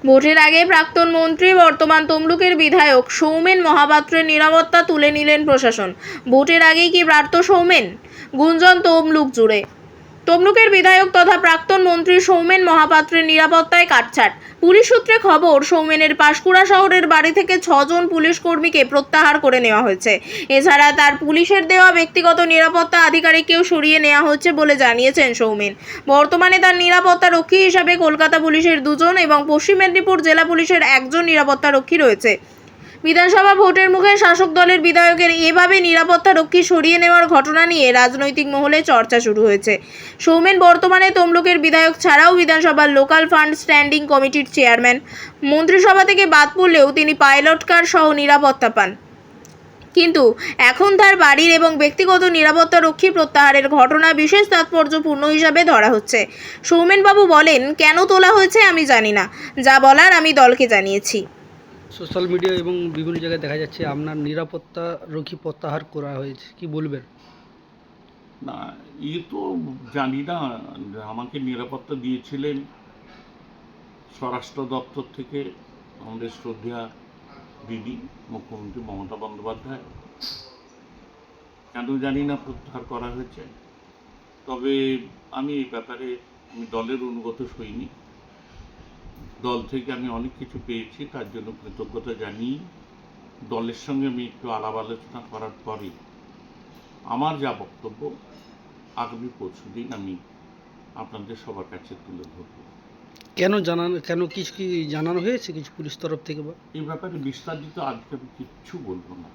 ভোটের আগে প্রাক্তন মন্ত্রী বর্তমান তমলুকের বিধায়ক সৌমেন মহাপাত্রের নিরাপত্তা তুলে নিলেন প্রশাসন। ভোটের আগেই কি প্রার্থ সৌমেন? গুঞ্জন তমলুক জুড়ে। তমলুকের বিধায়ক তথা প্রাক্তন মন্ত্রী সৌমেন মহাপাত্রের নিরাপত্তায় কাটছাঁট। পুলিশ সূত্রে খবর, সৌমেনের পাঁশকুড়া শহরের বাড়ি থেকে 6 জন পুলিশ কর্মীকে প্রত্যাহার করে নেওয়া হয়েছে। এছাড়া তার পুলিশের দেওয়া ব্যক্তিগত নিরাপত্তা আধিকারিককেও সরিয়ে নেওয়া হচ্ছে বলে জানিয়েছেন সৌমেন। বর্তমানে তার নিরাপত্তা রক্ষী হিসাবে কলকাতা পুলিশের 2 জন এবং পশ্চিম মেদিনীপুর জেলা পুলিশের 1 জন নিরাপত্তা রক্ষী রয়েছে। বিধানসভা ভোটের মুখে শাসক দলের বিধায়কের এভাবে নিরাপত্তা রক্ষী সরিয়ে নেওয়ার ঘটনা নিয়ে রাজনৈতিক মহলে চর্চা শুরু হয়েছে। সৌমেন বর্তমানে তমলুকের বিধায়ক ছাড়াও বিধানসভার লোকাল ফান্ড স্ট্যান্ডিং কমিটির চেয়ারম্যান। মন্ত্রিসভা থেকে বাদ পড়লেও তিনি পাইলট কার সহ নিরাপত্তা পান, কিন্তু এখন তার বাড়ির এবং ব্যক্তিগত নিরাপত্তা রক্ষী প্রত্যাহারের ঘটনা বিশেষ তাৎপর্যপূর্ণ হিসাবে ধরা হচ্ছে। সৌমেনবাবু বলেন, কেন তোলা হয়েছে আমি জানি না, যা বলার আমি দলকে জানিয়েছি। সোশ্যাল মিডিয়া এবং বিভিন্ন জায়গায় দেখা যাচ্ছে আপনার নিরাপত্তা রক্ষী প্রত্যাহার করা হয়েছে, কি বলবেন? না, তো জানি না। আমাকে নিরাপত্তা দিয়েছিলেন স্বরাষ্ট্র দপ্তর থেকে আমাদের শ্রদ্ধেয়া দিদি মুখ্যমন্ত্রী মমতা বন্দ্যোপাধ্যায়। কেন জানি না প্রত্যাহার করা হয়েছে। তবে আমি এই ব্যাপারে দলের অনুগত সৈনিক। দল থেকে আমি অনেক কিছু পেয়েছি, তার জন্য কৃতজ্ঞতা জানিয়ে দলের সঙ্গে আমি একটু আলাপ আলোচনা করার পরে আমার যা বক্তব্য আগামী পরশুদিন আমি আপনাদের সবার কাছে তুলে ধরব। কেন কিছু কি জানানো হয়েছে কিছু পুলিশ তরফ থেকে? এই ব্যাপারে বিস্তারিত আজকে আমি কিচ্ছু বলবো না।